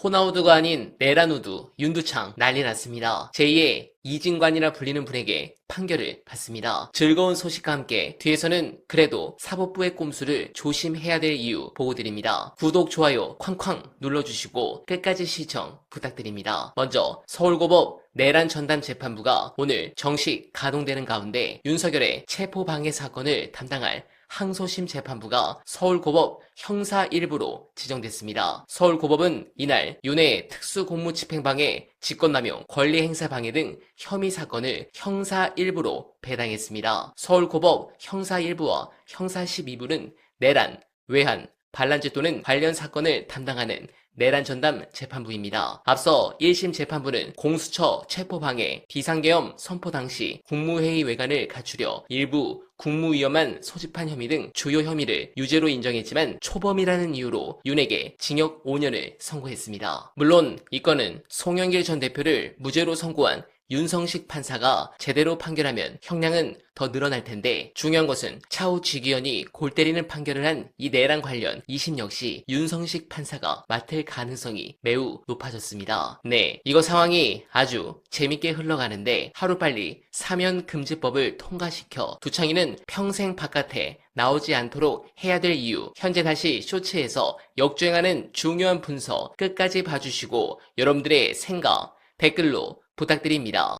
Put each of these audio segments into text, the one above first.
호나우두가 아닌 내란우두, 윤두창 난리 났습니다. 제2의 이진관이라 불리는 분에게 판결을 받습니다. 즐거운 소식과 함께 뒤에서는 그래도 사법부의 꼼수를 조심해야 될 이유 보고드립니다. 구독, 좋아요 쾅쾅 눌러주시고 끝까지 시청 부탁드립니다. 먼저 서울고법 내란 전담 재판부가 오늘 정식 가동되는 가운데 윤석열의 체포방해 사건을 담당할 항소심 재판부가 서울고법 형사 1부로 지정됐습니다. 서울고법은 이날 윤의 특수공무집행방해, 직권남용, 권리행사방해 등 혐의 사건을 형사 1부로 배당했습니다. 서울고법 형사 1부와 형사 12부는 내란, 외환, 반란죄 또는 관련 사건을 담당하는 내란 전담 재판부입니다. 앞서 1심 재판부는 공수처 체포방해, 비상계엄 선포 당시 국무회의 외관을 갖추려 일부 국무위원만 소집한 혐의 등 주요 혐의를 유죄로 인정했지만 초범이라는 이유로 윤에게 징역 5년을 선고했습니다. 물론 이 건은 송영길 전 대표를 무죄로 선고한 윤성식 판사가 제대로 판결하면 형량은 더 늘어날 텐데 중요한 것은 차후 지기현이 골 때리는 판결을 한 이 내란 관련 2심 역시 윤성식 판사가 맡을 가능성이 매우 높아졌습니다. 네, 이거 상황이 아주 재밌게 흘러가는데 하루빨리 사면금지법을 통과시켜 두창이는 평생 바깥에 나오지 않도록 해야 될 이유, 현재 다시 쇼츠에서 역주행하는 중요한 분석 끝까지 봐주시고 여러분들의 생각 댓글로 부탁드립니다.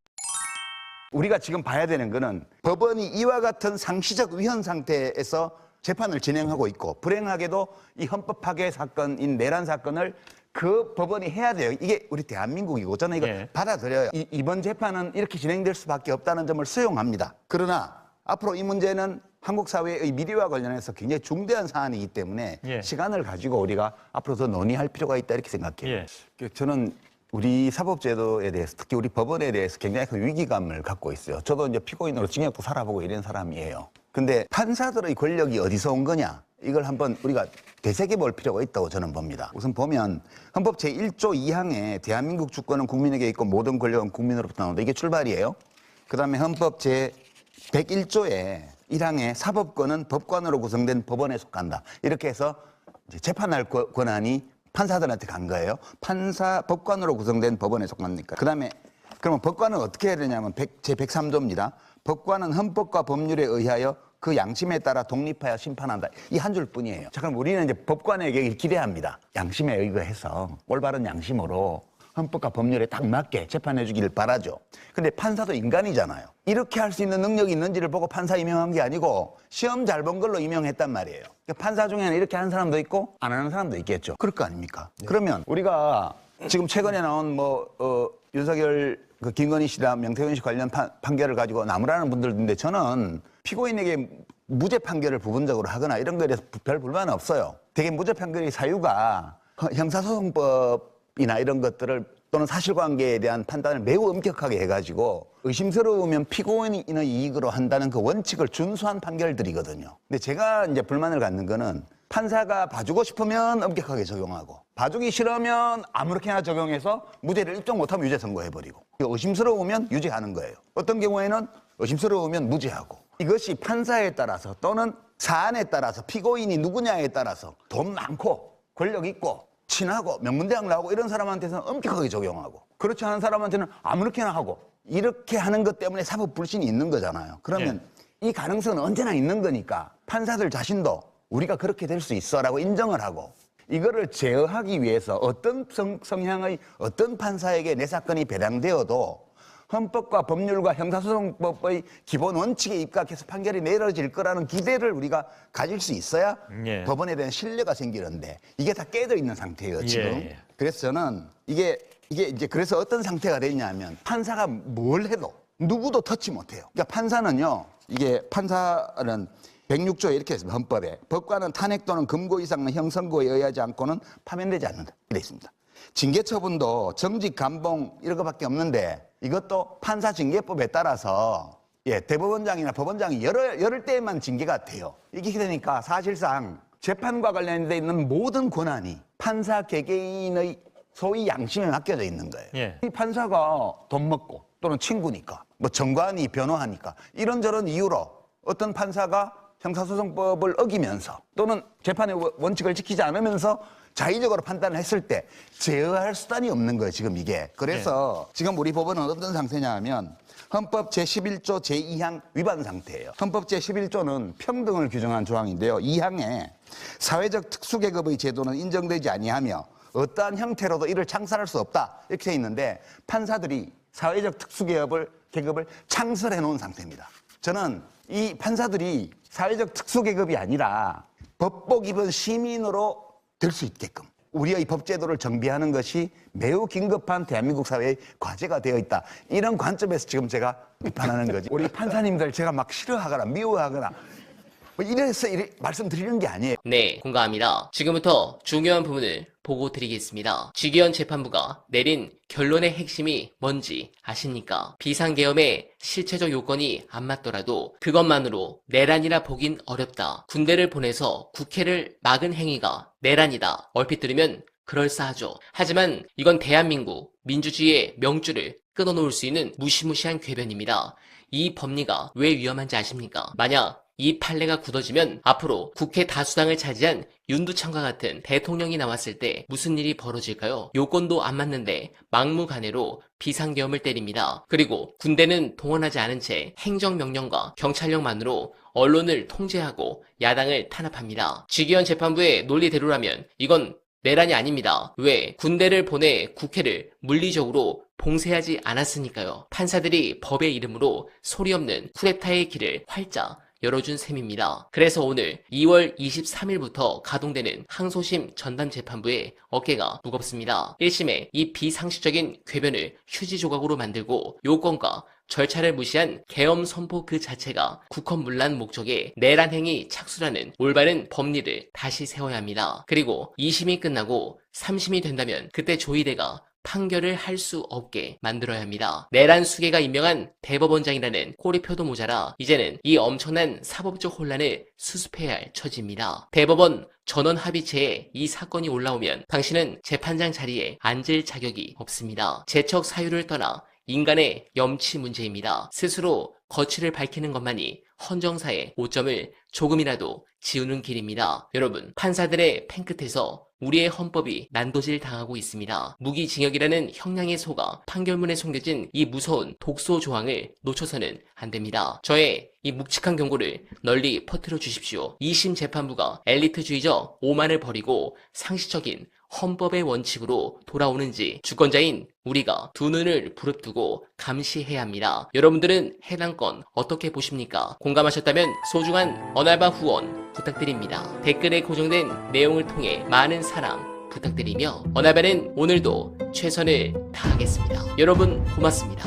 우리가 지금 봐야 되는 거는 법원이 이와 같은 상시적 위헌 상태에서 재판을 진행하고 있고 불행하게도 이 헌법 파괴 사건인 내란 사건을 그 법원이 해야 돼요. 이게 우리 대한민국이고 저는 이거 받아들여요. 이번 재판은 이렇게 진행될 수밖에 없다는 점을 수용합니다. 그러나 앞으로 이 문제는 한국 사회의 미래와 관련해서 굉장히 중대한 사안이기 때문에 시간을 가지고 우리가 앞으로 더 논의할 필요가 있다 이렇게 생각해요. 저는 우리 사법제도에 대해서 특히 우리 법원에 대해서 굉장히 큰 위기감을 갖고 있어요. 저도 이제 피고인으로 징역도 살아보고 이런 사람이에요. 근데 판사들의 권력이 어디서 온 거냐? 이걸 한번 우리가 되새겨 볼 필요가 있다고 저는 봅니다. 우선 보면 헌법 제1조 2항에 대한민국 주권은 국민에게 있고 모든 권력은 국민으로부터 나온다. 이게 출발이에요. 그다음에 헌법 제101조에 1항에 사법권은 법관으로 구성된 법원에 속한다. 이렇게 해서 이제 재판할 권한이 판사들한테 간 거예요. 법관으로 구성된 법원에 속합니까? 그다음에 그러면 법관은 어떻게 해야 되냐면 제103조입니다. 법관은 헌법과 법률에 의하여 그 양심에 따라 독립하여 심판한다. 이 한 줄뿐이에요. 자, 그럼 우리는 이제 법관에게 기대합니다. 양심에 의거해서 올바른 양심으로 헌법과 법률에 딱 맞게 재판해 주기를 바라죠. 근데 판사도 인간이잖아요. 이렇게 할 수 있는 능력이 있는지를 보고 판사 임명한 게 아니고 시험 잘 본 걸로 임명했단 말이에요. 그러니까 판사 중에는 이렇게 하는 사람도 있고 안 하는 사람도 있겠죠. 그럴 거 아닙니까? 그러면 우리가 지금 최근에 나온 윤석열 김건희 씨랑 명태균 씨 관련 판결을 가지고 나무라는 분들도 있는데 저는 피고인에게 무죄 판결을 부분적으로 하거나 이런 거에 대해서 별 불만은 없어요. 되게 무죄 판결의 사유가 형사소송법이나 이런 것들을 또는 사실관계에 대한 판단을 매우 엄격하게 해가지고 의심스러우면 피고인의 이익으로 한다는 그 원칙을 준수한 판결들이거든요. 근데 제가 이제 불만을 갖는 거는 판사가 봐주고 싶으면 엄격하게 적용하고 봐주기 싫으면 아무렇게나 적용해서 무죄를 입증 못하면 유죄 선고해버리고 의심스러우면 유죄하는 거예요. 어떤 경우에는 의심스러우면 무죄하고 이것이 판사에 따라서 또는 사안에 따라서 피고인이 누구냐에 따라서 돈 많고 권력 있고 친하고 명문대학 나오고 이런 사람한테서는 엄격하게 적용하고 그렇지 않은 사람한테는 아무렇게나 하고 이렇게 하는 것 때문에 사법 불신이 있는 거잖아요. 그러면 이 가능성은 언제나 있는 거니까 판사들 자신도 우리가 그렇게 될 수 있어라고 인정을 하고 이거를 제어하기 위해서 어떤 성향의 어떤 판사에게 내 사건이 배당되어도 헌법과 법률과 형사소송법의 기본 원칙에 입각해서 판결이 내려질 거라는 기대를 우리가 가질 수 있어야 법원에 대한 신뢰가 생기는데 이게 다 깨져 있는 상태예요 지금. 그래서 저는 이게 이제 그래서 어떤 상태가 되냐면 판사가 뭘 해도 누구도 터치 못해요. 그러니까 판사는요, 이게 판사는 106조에 이렇게 했습니다. 헌법에 법관은 탄핵 또는 금고 이상의 형선고에 의하지 않고는 파면되지 않는다. 이렇게 있습니다. 징계처분도 정직, 감봉 이런 것밖에 없는데 이것도 판사징계법에 따라서 대법원장이나 법원장이 열을 때에만 징계가 돼요. 이렇게 되니까 사실상 재판과 관련돼 있는 모든 권한이 판사 개개인의 소위 양심에 맡겨져 있는 거예요. 이 판사가 돈 먹고 또는 친구니까 뭐 정관이 변호하니까 이런저런 이유로 어떤 판사가 형사소송법을 어기면서 또는 재판의 원칙을 지키지 않으면서 자의적으로 판단을 했을 때 제어할 수단이 없는 거예요, 지금 이게. 그래서 지금 우리 법원은 어떤 상태냐 하면 헌법 제11조 제2항 위반 상태예요. 헌법 제11조는 평등을 규정한 조항인데요. 2항에 사회적 특수계급의 제도는 인정되지 아니하며 어떠한 형태로도 이를 창설할 수 없다 이렇게 돼 있는데 판사들이 사회적 특수계급을 창설해 놓은 상태입니다. 저는 이 판사들이 사회적 특수계급이 아니라 법복 입은 시민으로 될 수 있게끔 우리의 법제도를 정비하는 것이 매우 긴급한 대한민국 사회의 과제가 되어 있다. 이런 관점에서 지금 제가 비판하는 거지. 우리 판사님들 제가 막 싫어하거나 미워하거나 뭐 이래서 말씀드리는 게 아니에요. 네, 공감합니다. 지금부터 중요한 부분을 보고 드리겠습니다. 지기현 재판부가 내린 결론의 핵심이 뭔지 아십니까? 비상계엄의 실체적 요건이 안 맞더라도 그것만으로 내란이라 보긴 어렵다. 군대를 보내서 국회를 막은 행위가 내란이다. 얼핏 들으면 그럴싸하죠. 하지만 이건 대한민국 민주주의의 명줄을 끊어놓을 수 있는 무시무시한 궤변입니다. 이 법리가 왜 위험한지 아십니까? 만약 이 판례가 굳어지면 앞으로 국회 다수당을 차지한 윤두창과 같은 대통령이 나왔을 때 무슨 일이 벌어질까요? 요건도 안 맞는데 막무가내로 비상계엄을 때립니다. 그리고 군대는 동원하지 않은 채 행정명령과 경찰력만으로 언론을 통제하고 야당을 탄압합니다. 지기현 재판부의 논리대로라면 이건 내란이 아닙니다. 왜? 군대를 보내 국회를 물리적으로 봉쇄하지 않았으니까요. 판사들이 법의 이름으로 소리 없는 쿠데타의 길을 활짝 열어준 셈입니다. 그래서 오늘 2월 23일부터 가동되는 항소심 전담재판부의 어깨가 무겁습니다. 1심에 이 비상식적인 궤변을 휴지 조각으로 만들고 요건과 절차를 무시한 계엄 선포 그 자체가 국헌문란 목적의 내란 행위 착수라는 올바른 법리를 다시 세워야 합니다. 그리고 2심이 끝나고 3심이 된다면 그때 조희대가 판결을 할 수 없게 만들어야 합니다. 내란 수괴가 임명한 대법원장이라는 꼬리표도 모자라 이제는 이 엄청난 사법적 혼란을 수습해야 할 처지입니다. 대법원 전원 합의체에 이 사건이 올라오면 당신은 재판장 자리에 앉을 자격이 없습니다. 재척 사유를 떠나 인간의 염치 문제입니다. 스스로 거취를 밝히는 것만이 헌정사의 오점을 조금이라도 지우는 길입니다. 여러분, 판사들의 펜끝에서 우리의 헌법이 난도질 당하고 있습니다. 무기징역이라는 형량에 속아 판결문에 숨겨진 이 무서운 독소 조항을 놓쳐서는 안 됩니다. 저의 이 묵직한 경고를 널리 퍼뜨려 주십시오. 2심 재판부가 엘리트주의적 오만을 버리고 상식적인 헌법의 원칙으로 돌아오는지 주권자인 우리가 두 눈을 부릅뜨고 감시해야 합니다. 여러분들은 해당 건 어떻게 보십니까? 공감하셨다면 소중한 언알바 후원 부탁드립니다. 댓글에 고정된 내용을 통해 많은 사랑 부탁드리며 언알바는 오늘도 최선을 다하겠습니다. 여러분 고맙습니다.